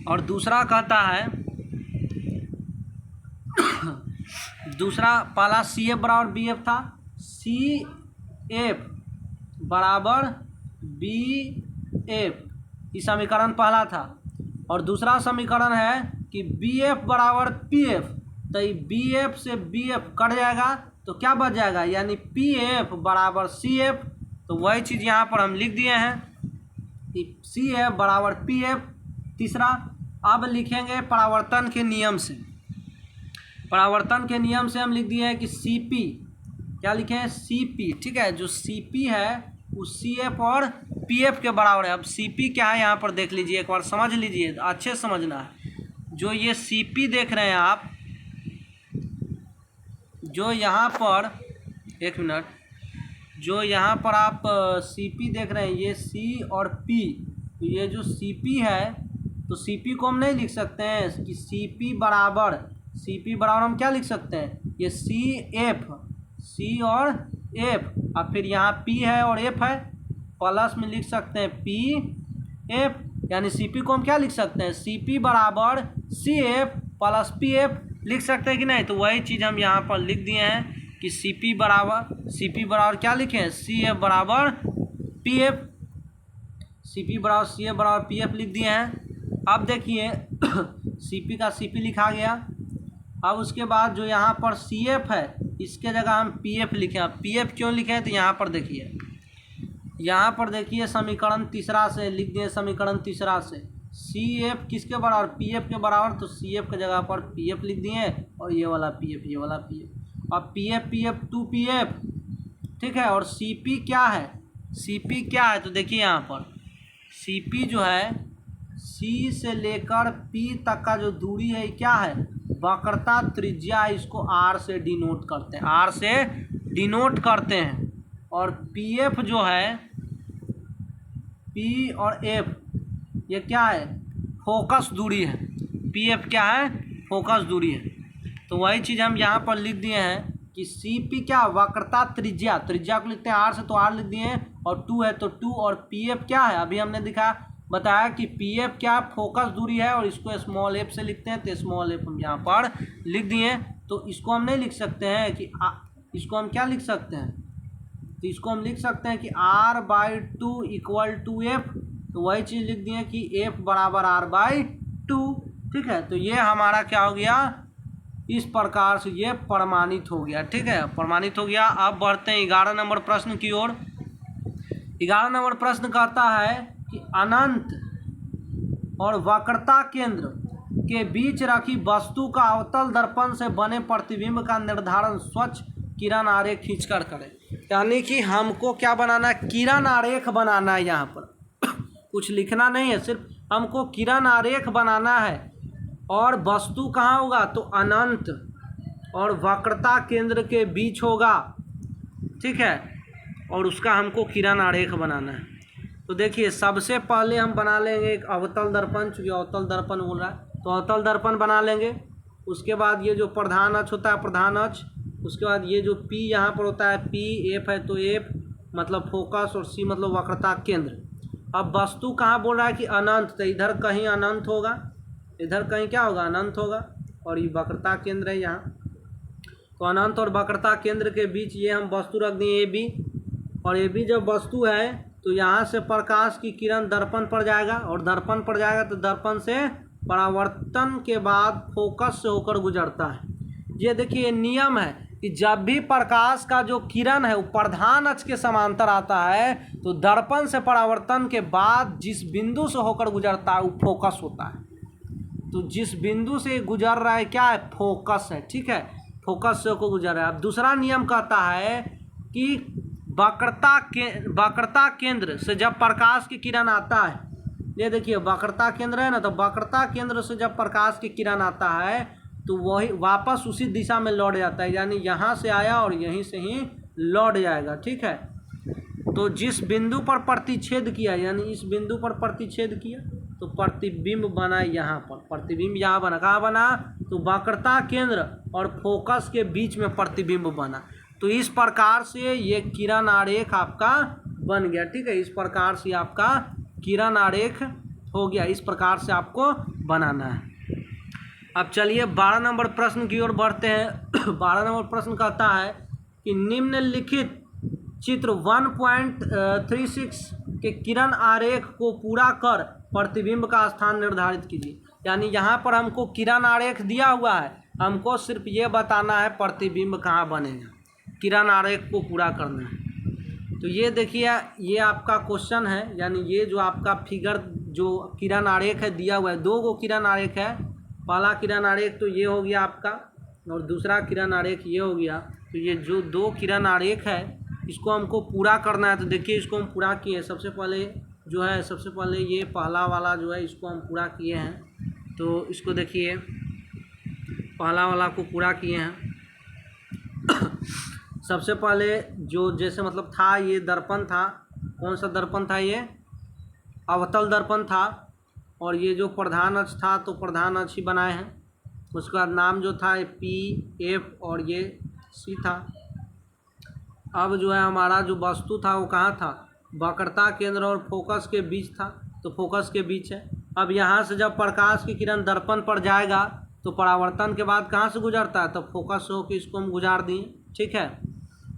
A: और दूसरा कहता है पहला सी एफ बराबर बी एफ था, सी एफ बराबर बी एफ, ये समीकरण पहला था। और दूसरा समीकरण है कि बी एफ बराबर पी एफ, तो ये बी एफ से बी एफ कट जाएगा तो क्या बच जाएगा, यानी पी एफ बराबर सी एफ। तो वही चीज़ यहाँ पर हम लिख दिए हैं कि सी एफ बराबर पी एफ। तीसरा, अब लिखेंगे परावर्तन के नियम से, परावर्तन के नियम से हम लिख दिए हैं कि सी पी, क्या लिखे हैं, सी पी, ठीक है, जो सी पी है वो सी एफ और पी एफ के बराबर है। अब सी पी क्या है यहाँ पर देख लीजिए, एक बार समझ लीजिए, अच्छे समझना है। जो ये सी पी देख रहे हैं आप, जो यहाँ पर, एक मिनट, जो यहाँ पर आप सी पी देख रहे हैं, ये सी और पी, तो ये जो सी पी है, तो सी पी को हम नहीं लिख सकते हैं कि सी पी बराबर हम क्या लिख सकते हैं, ये सी एफ, सी और एफ, अब फिर यहाँ पी है और एफ है, प्लस में लिख सकते हैं पी एफ, यानी सी पी को हम क्या लिख सकते हैं, सी पी बराबर C F plus P F लिख सकते हैं कि नहीं। तो वही चीज़ हम यहाँ पर लिख दिए हैं कि सी पी बराबर क्या लिखे हैं, सी एफ बराबर पी एफ, सी पी बराबर सी एफ बराबर पी एफ लिख दिए हैं। अब देखिए सी पी का सी पी लिखा गया। अब उसके बाद जो यहाँ पर सी एफ है, इसके जगह हम पी एफ लिखे। अब पी एफ क्यों लिखे हैं, तो यहाँ पर देखिए समीकरण तीसरा से लिख दिए, समीकरण तीसरा से सी एफ किसके बराबर, पी एफ के बराबर, तो सी एफ के जगह पर पी एफ लिख दिए, और ये वाला पी एफ, ये वाला पी एफ। अब पी एफ 2 पी एफ, ठीक है, और सी पी क्या है, सी पी क्या है, तो देखिए यहाँ पर सी पी जो है, सी से लेकर पी तक का जो दूरी है क्या है, वक्रता त्रिज्या, इसको आर से डिनोट करते हैं, और पी एफ जो है, पी और एफ ये क्या है, फोकस दूरी है, पी एफ क्या है, फोकस दूरी है। तो वही चीज़ हम यहाँ पर लिख दिए हैं कि सी पी क्या, वक्रता त्रिज्या को लिखते हैं आर से, तो आर लिख दिए हैं, और 2 है तो 2, और पी एफ क्या है, अभी हमने बताया कि पी एफ क्या फोकस दूरी है, और इसको स्मॉल एफ से लिखते हैं, तो स्मॉल एफ हम यहाँ पर लिख दिए। तो इसको हम नहीं लिख सकते हैं कि इसको हम क्या लिख सकते हैं, तो इसको हम लिख सकते हैं कि r/2 = f, तो वही चीज़ लिख दिए कि f बराबर r/2, ठीक है। तो ये हमारा क्या हो गया, इस प्रकार से ये प्रमाणित हो गया, ठीक है, प्रमाणित हो गया। अब बढ़ते हैं 11 नंबर प्रश्न की ओर। 11 नंबर प्रश्न कहता है कि अनंत और वक्रता केंद्र के बीच रखी वस्तु का अवतल दर्पण से बने प्रतिबिंब का निर्धारण स्वच्छ किरण आरेख खींचकर करें। यानी कि हमको क्या बनाना है, किरण आरेख बनाना है, यहाँ पर कुछ लिखना नहीं है, सिर्फ हमको किरण आरेख बनाना है। और वस्तु कहाँ होगा, तो अनंत और वक्रता केंद्र के बीच होगा, ठीक है, और उसका हमको किरण आरेख बनाना है। तो देखिए सबसे पहले हम बना लेंगे एक अवतल दर्पण, चूँकि अवतल दर्पण बोल रहा है तो अवतल दर्पण बना लेंगे। उसके बाद ये जो प्रधान अक्ष होता है, प्रधान अक्ष, उसके बाद ये जो P यहाँ पर होता है, P, F है तो F मतलब फोकस, और C मतलब वक्रता केंद्र। अब वस्तु कहाँ बोल रहा है कि अनंत, तो इधर कहीं अनंत होगा, इधर कहीं क्या होगा, अनंत होगा, और ये वक्रता केंद्र है यहाँ। तो अनंत और वक्रता केंद्र के बीच ये हम वस्तु रख दिए ए बी, और ए बी जब वस्तु है तो यहाँ से प्रकाश की किरण दर्पण पर जाएगा, और दर्पण पर जाएगा तो दर्पण से परावर्तन के बाद फोकस से होकर गुजरता है। ये देखिए ये नियम है कि जब भी प्रकाश का जो किरण है वो प्रधान अक्ष के समांतर आता है तो दर्पण से परावर्तन के बाद जिस बिंदु से होकर गुजरता है वो फोकस होता है। तो जिस बिंदु से गुजर रहा है क्या है, फोकस है, ठीक है, फोकस से होकर गुजर रहा है। अब दूसरा नियम कहता है कि वक्रता केंद्र से जब प्रकाश की किरण आता है, ये देखिए वक्रता केंद्र है ना, तो वक्रता केंद्र से जब प्रकाश की किरण आता है तो वही वापस उसी दिशा में लौट जाता है, यानी यहाँ से आया और यहीं से ही लौट जाएगा, ठीक है। तो जिस बिंदु पर प्रतिच्छेद किया, यानी इस बिंदु पर प्रतिच्छेद किया तो प्रतिबिंब बना यहाँ पर, प्रतिबिंब यहाँ बना, कहाँ बना, तो वक्रता केंद्र और फोकस के बीच में प्रतिबिंब बना। तो इस प्रकार से ये किरण आरेख आपका बन गया, ठीक है। इस प्रकार से आपका किरण आरेख हो गया, इस प्रकार से आपको बनाना है। अब चलिए 12 नंबर प्रश्न की ओर बढ़ते हैं। 12 नंबर प्रश्न कहता है कि निम्नलिखित चित्र 1.36 के किरण आरेख को पूरा कर प्रतिबिंब का स्थान निर्धारित कीजिए। यानी यहाँ पर हमको किरण आरेख दिया हुआ है, हमको सिर्फ ये बताना है प्रतिबिंब कहाँ बनेगा, किरण आरेख को पूरा करना है। तो ये देखिए ये आपका क्वेश्चन है, यानी ये जो आपका फिगर जो किरण आरेख है दिया हुआ है, 2 गो किरण आरेख है। पहला किरण आरेख तो ये हो गया आपका, और दूसरा किरण आरेख ये हो गया। तो ये जो 2 किरण आरेख है इसको हमको पूरा करना है। तो देखिए इसको हम पूरा किए, सबसे पहले जो है, सबसे पहले ये पहला वाला जो है इसको हम पूरा किए हैं। तो इसको देखिए पहला वाला को पूरा किए हैं। सबसे पहले जो जैसे मतलब था, ये दर्पण था, कौन सा दर्पण था, ये अवतल दर्पण था, और ये जो प्रधान अक्ष था तो प्रधान अक्ष ही बनाए हैं। उसके बाद नाम जो था पी एफ और ये सी था। अब जो है हमारा जो वस्तु था वो कहाँ था, वक्रता केंद्र और फोकस के बीच था, तो फोकस के बीच है। अब यहाँ से जब प्रकाश की किरण दर्पण पर जाएगा तो परावर्तन के बाद कहाँ से गुजरता है, तो फोकस हो के इसको हम गुजार दिए, ठीक है।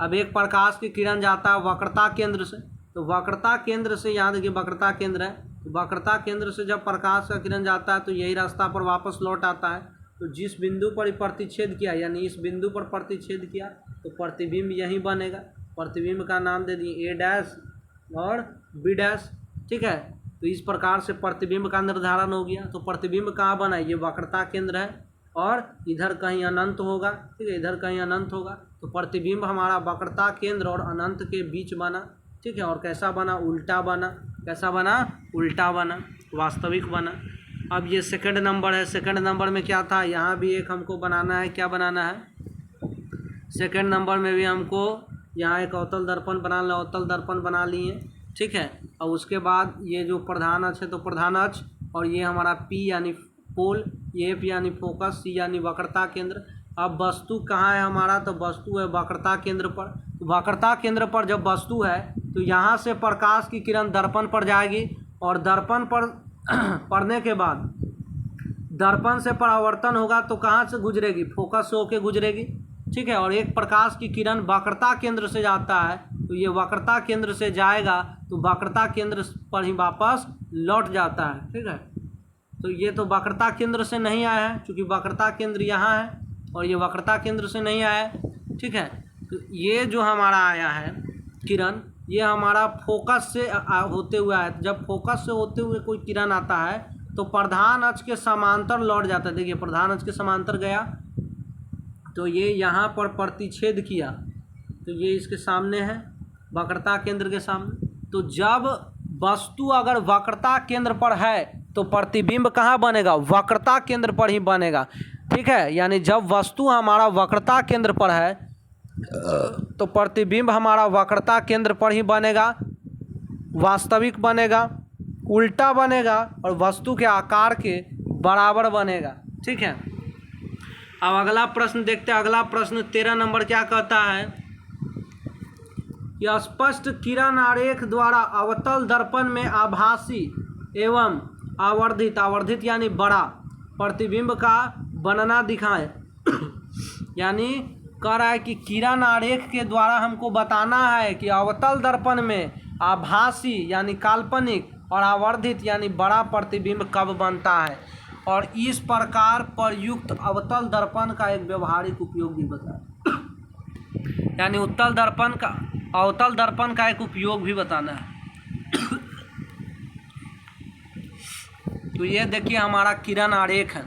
A: अब एक प्रकाश की किरण जाता है वक्रता केंद्र से, तो वक्रता केंद्र से, यहाँ देखिए वक्रता केंद्र है, वक्रता केंद्र से जब प्रकाश का किरण जाता है तो यही रास्ता पर वापस लौट आता है। तो जिस बिंदु पर प्रतिच्छेद किया, यानी इस बिंदु पर प्रतिच्छेद किया तो प्रतिबिंब यहीं बनेगा। प्रतिबिंब का नाम दे दिए ए डैश और बी डैश, ठीक है। तो इस प्रकार से प्रतिबिंब का निर्धारण हो गया। तो प्रतिबिंब कहाँ बना, ये वक्रता केंद्र है, और इधर कहीं अनंत होगा, ठीक है, इधर कहीं अनंत होगा। तो प्रतिबिंब हमारा वक्रता केंद्र और अनंत के बीच बना, ठीक है। और कैसा बना, उल्टा बना, कैसा बना, उल्टा बना, वास्तविक बना। अब ये सेकंड नंबर है। सेकंड नंबर में क्या था, यहाँ भी एक हमको बनाना है, क्या बनाना है, सेकंड नंबर में भी हमको यहाँ एक अवतल दर्पण बनाना, अवतल दर्पण बना लिए, ठीक है। और उसके बाद ये जो प्रधान अक्ष है तो प्रधान अक्ष, और ये हमारा पी यानी पोल, ये एफ यानी फोकस, सी यानी वक्रता केंद्र। अब वस्तु कहाँ है हमारा, तो वस्तु है वक्रता केंद्र पर। तो वक्रता केंद्र पर जब वस्तु है तो यहाँ से प्रकाश की किरण दर्पण पर जाएगी, और दर्पण पर पड़ने के बाद दर्पण से परावर्तन होगा तो कहाँ से गुजरेगी, फोकस से होके गुजरेगी, ठीक है। और एक प्रकाश की किरण वक्रता केंद्र से जाता है तो ये वक्रता केंद्र से जाएगा तो वक्रता केंद्र पर ही वापस लौट जाता है, ठीक है। तो ये तो वक्रता केंद्र से नहीं आया है, क्योंकि वक्रता केंद्र यहाँ है और ये वक्रता केंद्र से नहीं आया है, ठीक है। तो ये जो हमारा आया है किरण, ये हमारा फोकस से होते हुए आया। जब फोकस से होते हुए कोई किरण आता है तो प्रधान अक्ष के समांतर लौट जाता है। देखिए प्रधान अक्ष के समांतर गया तो ये यहाँ पर प्रतिच्छेद किया, तो ये इसके सामने है, वक्रता केंद्र के सामने। तो जब वस्तु अगर वक्रता केंद्र पर है तो प्रतिबिंब कहाँ बनेगा, वक्रता केंद्र पर ही बनेगा, ठीक है। यानी जब वस्तु हमारा वक्रता केंद्र पर है तो प्रतिबिंब हमारा वक्रता केंद्र पर ही बनेगा, वास्तविक बनेगा, उल्टा बनेगा और वस्तु के आकार के बराबर बनेगा, ठीक है। अब अगला प्रश्न देखते हैं। अगला प्रश्न 13 नंबर क्या कहता है कि स्पष्ट किरण आरेख द्वारा अवतल दर्पण में आभासी एवं आवर्धित यानी बड़ा प्रतिबिंब का बनना दिखाएं। यानी कह रहा है कि किरण आरेख के द्वारा हमको बताना है कि अवतल दर्पण में आभासी यानी काल्पनिक और आवर्धित यानी बड़ा प्रतिबिंब कब बनता है, और इस प्रकार प्रयुक्त अवतल दर्पण का एक व्यवहारिक उपयोग भी बताया, यानी अवतल दर्पण का एक उपयोग भी बताना है। तो ये देखिए हमारा किरण आरेख है।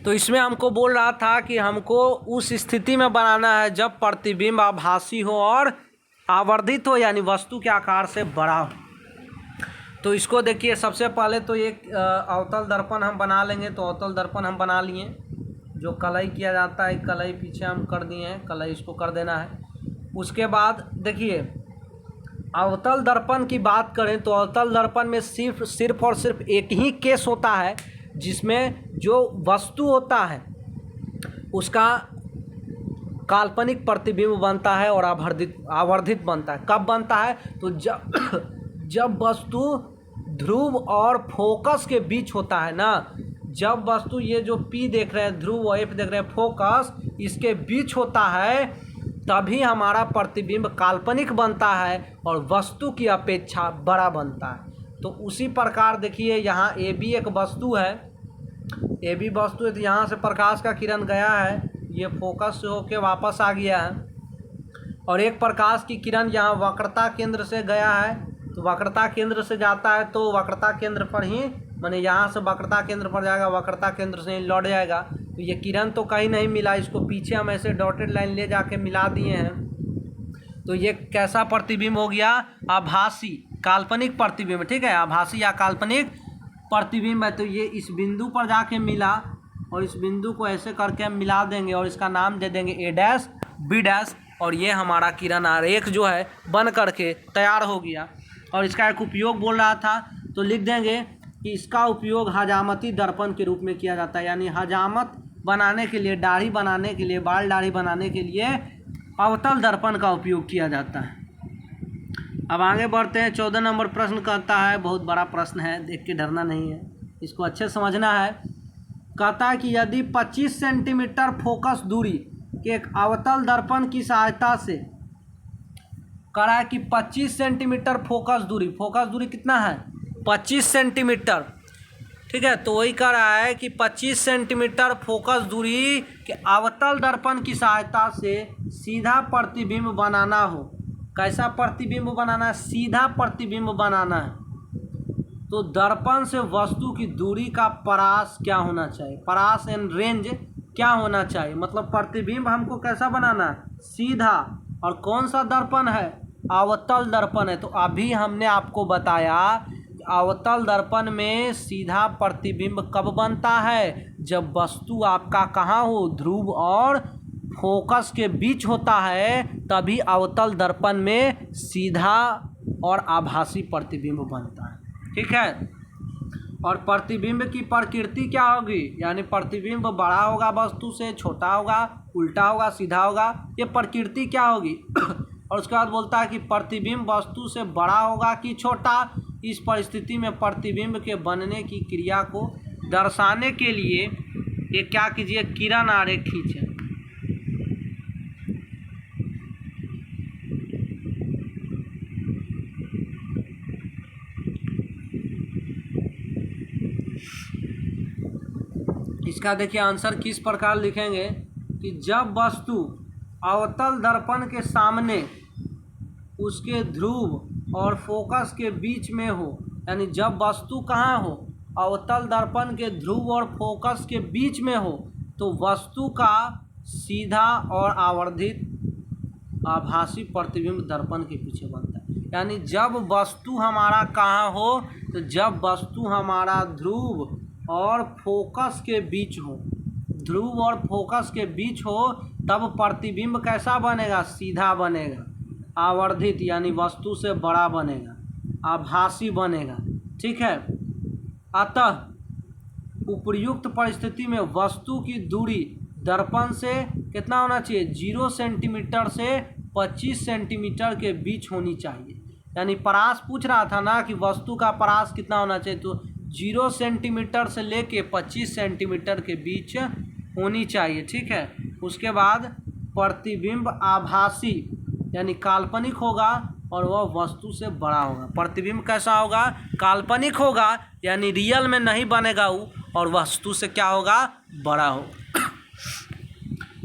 A: तो इसमें हमको बोल रहा था कि हमको उस स्थिति में बनाना है जब प्रतिबिंब आभासी हो और आवर्धित हो, यानी वस्तु के आकार से बड़ा हो। तो इसको देखिए, सबसे पहले तो एक अवतल दर्पण हम बना लेंगे। तो अवतल दर्पण हम बना लिए, जो कलई किया जाता है, कलई पीछे हम कर दिए हैं, कलई इसको कर देना है। उसके बाद देखिए अवतल दर्पण की बात करें तो अवतल दर्पण में सिर्फ और सिर्फ एक ही केस होता है जिसमें जो वस्तु होता है उसका काल्पनिक प्रतिबिंब बनता है और आवर्धित बनता है। कब बनता है? तो जब वस्तु ध्रुव और फोकस के बीच होता है ना, जब वस्तु ये जो P देख रहे हैं ध्रुव और F देख रहे हैं फोकस, इसके बीच होता है तभी हमारा प्रतिबिंब काल्पनिक बनता है और वस्तु की अपेक्षा बड़ा बनता है। तो उसी प्रकार देखिए यहाँ AB एक वस्तु है, AB वस्तु है, तो यहाँ से प्रकाश का किरण गया है, ये फोकस से होके वापस आ गया है, और एक प्रकाश की किरण यहाँ वक्रता केंद्र से गया है, तो वक्रता केंद्र से जाता है तो वक्रता केंद्र पर ही, माने यहाँ से वक्रता केंद्र पर जाएगा, वक्रता केंद्र से ही लौट जाएगा। तो ये किरण तो कहीं नहीं मिला, इसको पीछे हम ऐसे डॉटेड लाइन ले जाके मिला दिए हैं। तो ये कैसा प्रतिबिंब हो गया? आभासी काल्पनिक प्रतिबिंब, ठीक है, आभासी या काल्पनिक प्रतिबिंब है। तो ये इस बिंदु पर जाके मिला और इस बिंदु को ऐसे करके हम मिला देंगे और इसका नाम दे देंगे A' B', और ये हमारा किरण आरेख जो है बन करके तैयार हो गया। और इसका एक उपयोग बोल रहा था, तो लिख देंगे कि इसका उपयोग हजामती दर्पण के रूप में किया जाता है, यानी हजामत बनाने के लिए, दाढ़ी बनाने के लिए, बाल दाढ़ी बनाने के लिए अवतल दर्पण का उपयोग किया जाता है। अब आगे बढ़ते हैं। 14 नंबर प्रश्न कहता है, बहुत बड़ा प्रश्न है, देख के डरना नहीं है, इसको अच्छे समझना है। कहता है कि यदि 25 सेंटीमीटर फोकस दूरी के एक अवतल दर्पण की सहायता से, कह रहा है कि 25 सेंटीमीटर फोकस दूरी कितना है? 25 सेंटीमीटर, ठीक है। तो वही कह रहा है कि 25 सेंटीमीटर फोकस दूरी के अवतल दर्पण की सहायता से सीधा प्रतिबिंब बनाना हो। कैसा प्रतिबिंब बनाना है? सीधा प्रतिबिंब बनाना है। तो दर्पण से वस्तु की दूरी का परास क्या होना चाहिए? परास एंड रेंज क्या होना चाहिए? मतलब प्रतिबिंब हमको कैसा बनाना है? सीधा। और कौन सा दर्पण है? अवतल दर्पण है। तो अभी हमने आपको बताया अवतल दर्पण में सीधा प्रतिबिंब कब बनता है? जब वस्तु आपका कहाँ हो? ध्रुव और फोकस के बीच होता है, तभी अवतल दर्पण में सीधा और आभासी प्रतिबिंब बनता है, ठीक है। और प्रतिबिंब की प्रकृति क्या होगी? यानी प्रतिबिंब बड़ा होगा वस्तु से, छोटा होगा, उल्टा होगा, सीधा होगा, ये प्रकृति क्या होगी? और उसके बाद बोलता है कि प्रतिबिंब वस्तु से बड़ा होगा कि छोटा। इस परिस्थिति में प्रतिबिंब के बनने की क्रिया को दर्शाने के लिए ये क्या कीजिए? किरण आरेख खींचे। इसका देखिए आंसर किस प्रकार लिखेंगे कि जब वस्तु अवतल दर्पण के सामने उसके ध्रुव और फोकस के बीच में हो, यानी जब वस्तु कहाँ हो? अवतल दर्पण के ध्रुव और फोकस के बीच में हो, तो वस्तु का सीधा और आवर्धित आभासी प्रतिबिंब दर्पण के पीछे बनता है। यानी जब वस्तु हमारा कहाँ हो? तो जब वस्तु हमारा ध्रुव और फोकस के बीच हो, ध्रुव और फोकस के बीच हो, तब प्रतिबिंब कैसा बनेगा? सीधा बनेगा, आवर्धित यानी वस्तु से बड़ा बनेगा, आभासी बनेगा, ठीक है। अतः उपर्युक्त परिस्थिति में वस्तु की दूरी दर्पण से कितना होना चाहिए? 0 सेंटीमीटर से 25 सेंटीमीटर के बीच होनी चाहिए। यानी परास पूछ रहा था ना कि वस्तु का परास कितना होना चाहिए, तो 0 सेंटीमीटर से लेके 25 सेंटीमीटर के बीच होनी चाहिए, ठीक है। उसके बाद प्रतिबिंब आभासी यानी काल्पनिक होगा और वह वस्तु से बड़ा होगा। प्रतिबिंब कैसा होगा? काल्पनिक होगा यानी रियल में नहीं बनेगा वो, और वस्तु से क्या होगा? बड़ा होगा।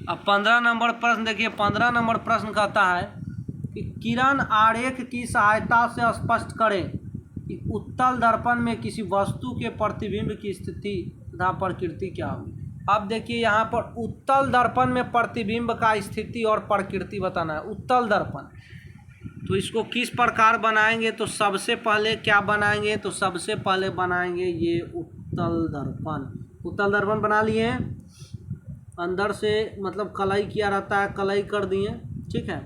A: अब 15 नंबर प्रश्न देखिए। 15 नंबर प्रश्न कहता है कि किरण आरेख की सहायता से स्पष्ट करें कि उत्तल दर्पण में किसी वस्तु के प्रतिबिंब की स्थिति तथा प्रकृति क्या होगी। अब देखिए यहाँ पर उत्तल दर्पण में प्रतिबिंब का स्थिति और प्रकृति बताना है। उत्तल दर्पण, तो इसको किस प्रकार बनाएंगे? तो सबसे पहले क्या बनाएंगे? तो सबसे पहले बनाएंगे ये उत्तल दर्पण। उत्तल दर्पण बना लिए, अंदर से मतलब कलई किया रहता है, कलई कर दिए, ठीक है।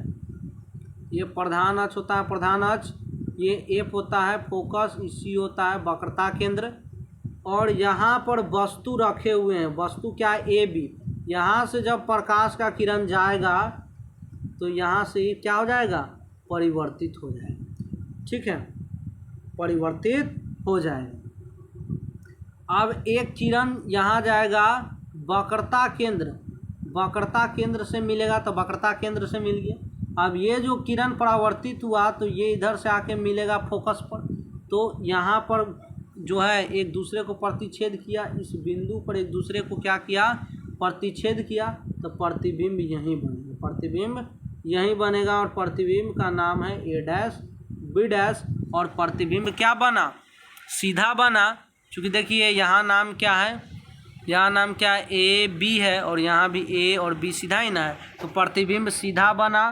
A: ये प्रधान अक्ष होता है, प्रधान अक्ष, ये एफ होता है फोकस, सी होता है वक्रता केंद्र, और यहाँ पर वस्तु रखे हुए हैं। वस्तु क्या है? A B. यहाँ से जब प्रकाश का किरण जाएगा तो यहाँ से ये क्या हो जाएगा? परिवर्तित हो जाएगा, ठीक है, परिवर्तित हो जाएगा। अब एक किरण यहाँ जाएगा वक्रता केंद्र, वक्रता केंद्र से मिलेगा, तो वक्रता केंद्र से मिल गया। अब ये जो किरण परावर्तित हुआ तो ये इधर से आके मिलेगा फोकस पर, तो यहाँ पर जो है एक दूसरे को प्रतिच्छेद किया, इस बिंदु पर एक दूसरे को क्या किया? प्रतिच्छेद किया, तो प्रतिबिंब यहीं बनेगा, प्रतिबिंब यहीं बनेगा, और प्रतिबिंब का नाम है ए डैश बी डैश, और प्रतिबिंब क्या बना? सीधा बना। क्योंकि देखिए यहाँ नाम क्या है? यहाँ नाम क्या है? ए बी है, और यहाँ भी ए और बी सीधा ही ना है, तो प्रतिबिंब सीधा बना,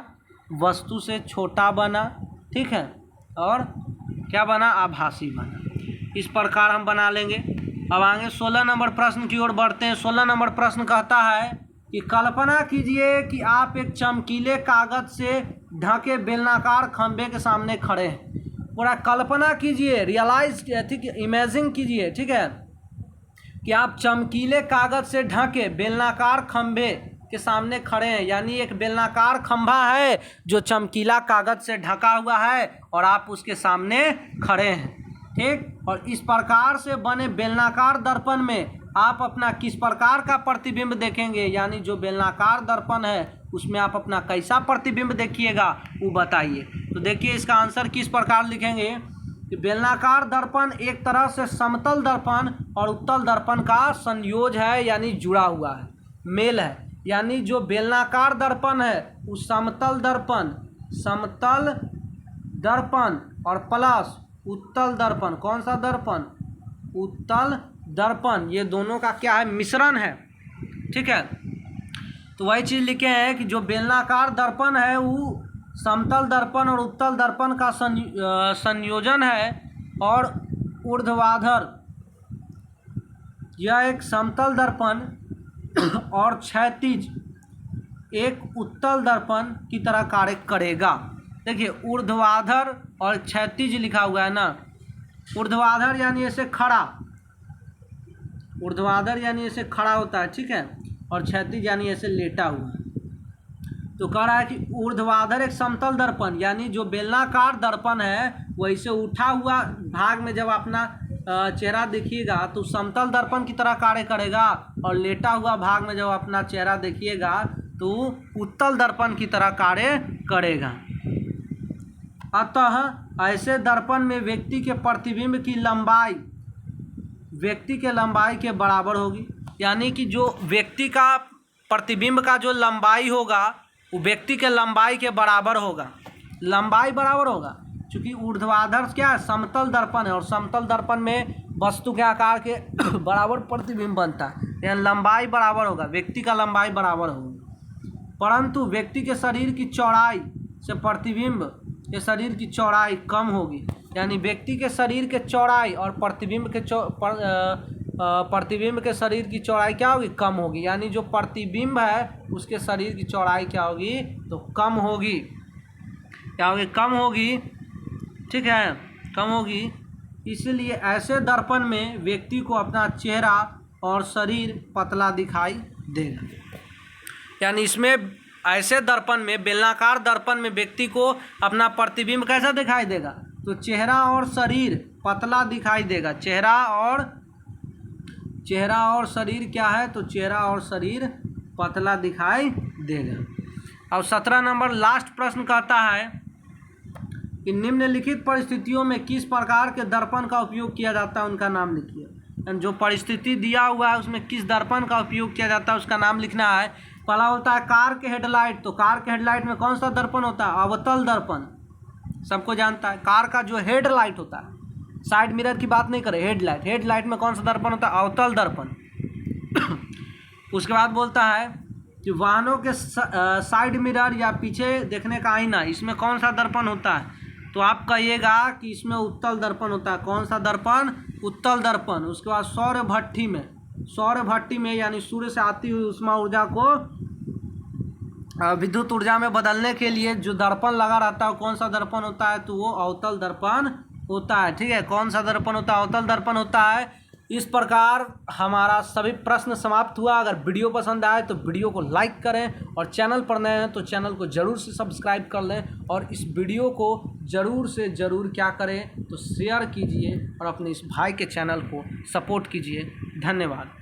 A: वस्तु से छोटा बना, ठीक है, और क्या बना? आभासी बना। इस प्रकार हम बना लेंगे। अब आगे 16 नंबर प्रश्न की ओर बढ़ते हैं। 16 नंबर प्रश्न कहता है कि कल्पना कीजिए कि आप एक चमकीले कागज से ढके बेलनाकार खंभे के सामने खड़े हैं। पूरा कल्पना कीजिए, रियलाइज, ठीक, इमेजिन कीजिए, ठीक है, कि आप चमकीले कागज से ढके बेलनाकार खंभे के सामने खड़े हैं। यानी एक बेलनाकार खंभा है जो चमकीला कागज से ढका हुआ है और आप उसके सामने खड़े हैं, ठीक। और इस प्रकार से बने बेलनाकार दर्पण में आप अपना किस प्रकार का प्रतिबिंब देखेंगे? यानी जो बेलनाकार दर्पण है उसमें आप अपना कैसा प्रतिबिंब देखिएगा वो बताइए। तो देखिए इसका आंसर किस प्रकार लिखेंगे कि बेलनाकार दर्पण एक तरह से समतल दर्पण और उत्तल दर्पण का संयोज है, यानी जुड़ा हुआ है, मेल है। यानी जो बेलनाकार दर्पण है वो समतल दर्पण और प्लस उत्तल दर्पण, कौन सा दर्पण? उत्तल दर्पण, ये दोनों का क्या है? मिश्रण है, ठीक है। तो वही चीज़ लिखे हैं कि जो बेलनाकार दर्पण है वो समतल दर्पण और उत्तल दर्पण का संयोजन है, और ऊर्ध्वाधर यह एक समतल दर्पण और क्षैतिज एक उत्तल दर्पण की तरह कार्य करेगा। देखिए ऊर्ध्वाधर और क्षैतिज लिखा हुआ है ना। ऊर्ध्वाधर यानी ऐसे खड़ा, ऊर्ध्वाधर यानी ऐसे खड़ा होता है, ठीक है, और क्षैतिज यानी ऐसे लेटा हुआ। तो कह रहा है कि ऊर्ध्वाधर एक समतल दर्पण, यानी जो बेलनाकार दर्पण है वैसे उठा हुआ भाग में जब अपना चेहरा देखिएगा तो समतल दर्पण की तरह कार्य करेगा, और लेटा हुआ भाग में जब अपना चेहरा देखिएगा तो उत्तल दर्पण की तरह कार्य करेगा। अतः ऐसे दर्पण में व्यक्ति के प्रतिबिंब की लंबाई व्यक्ति के लंबाई के बराबर होगी। यानी कि जो व्यक्ति का प्रतिबिंब का जो लंबाई होगा वो व्यक्ति के लंबाई के बराबर होगा, लंबाई बराबर होगा। क्योंकि ऊर्ध्वाधर क्या है? समतल दर्पण है, और समतल दर्पण में वस्तु के आकार के बराबर प्रतिबिंब बनता है, यानी लंबाई बराबर होगा, व्यक्ति का लंबाई बराबर होगा। परंतु व्यक्ति के शरीर की चौड़ाई से प्रतिबिंब के शरीर की चौड़ाई कम होगी। यानी व्यक्ति के शरीर के चौड़ाई और प्रतिबिंब के शरीर की चौड़ाई क्या होगी? कम होगी। यानी जो प्रतिबिंब है उसके शरीर की चौड़ाई क्या होगी? तो कम होगी। क्या होगी? कम होगी, ठीक है, कम होगी। इसलिए ऐसे दर्पण में व्यक्ति को अपना चेहरा और शरीर पतला दिखाई देगा। यानी इसमें ऐसे दर्पण में, बेलनाकार दर्पण में व्यक्ति को अपना प्रतिबिंब कैसा दिखाई देगा? तो चेहरा और शरीर पतला दिखाई देगा। चेहरा और शरीर क्या है? तो चेहरा और शरीर पतला दिखाई देगा। और 17 नंबर लास्ट प्रश्न कहता है कि निम्नलिखित परिस्थितियों में किस प्रकार के दर्पण का उपयोग किया जाता है, उनका नाम लिखिए। यानी जो परिस्थिति दिया हुआ है उसमें किस दर्पण का उपयोग किया जाता है उसका नाम लिखना है। पहला होता है कार के हेडलाइट, तो कार के हेडलाइट में कौन सा दर्पण होता है, अवतल दर्पण, सबको जानता है। कार का जो हेडलाइट होता है, साइड मिरर की बात नहीं करें, हेडलाइट, हेडलाइट में कौन सा दर्पण होता है, अवतल दर्पण। उसके बाद बोलता है कि वाहनों के साइड मिरर या पीछे देखने का आईना, इसमें कौन सा दर्पण होता है, तो आप कहिएगा कि इसमें उत्तल दर्पण होता है। कौन सा दर्पण, उत्तल दर्पण। उसके बाद सौर भट्ठी में, सौर भट्ठी में यानी सूर्य से आती हुई उष्मा ऊर्जा को विद्युत ऊर्जा में बदलने के लिए जो दर्पण लगा रहता है कौन सा दर्पण होता है, तो वो अवतल दर्पण होता है। ठीक है, कौन सा दर्पण होता है, अवतल दर्पण होता है। इस प्रकार हमारा सभी प्रश्न समाप्त हुआ। अगर वीडियो पसंद आए तो वीडियो को लाइक करें और चैनल पर नए हैं तो चैनल को ज़रूर से सब्सक्राइब कर लें और इस वीडियो को ज़रूर से ज़रूर क्या करें तो शेयर कीजिए और अपने इस भाई के चैनल को सपोर्ट कीजिए। धन्यवाद।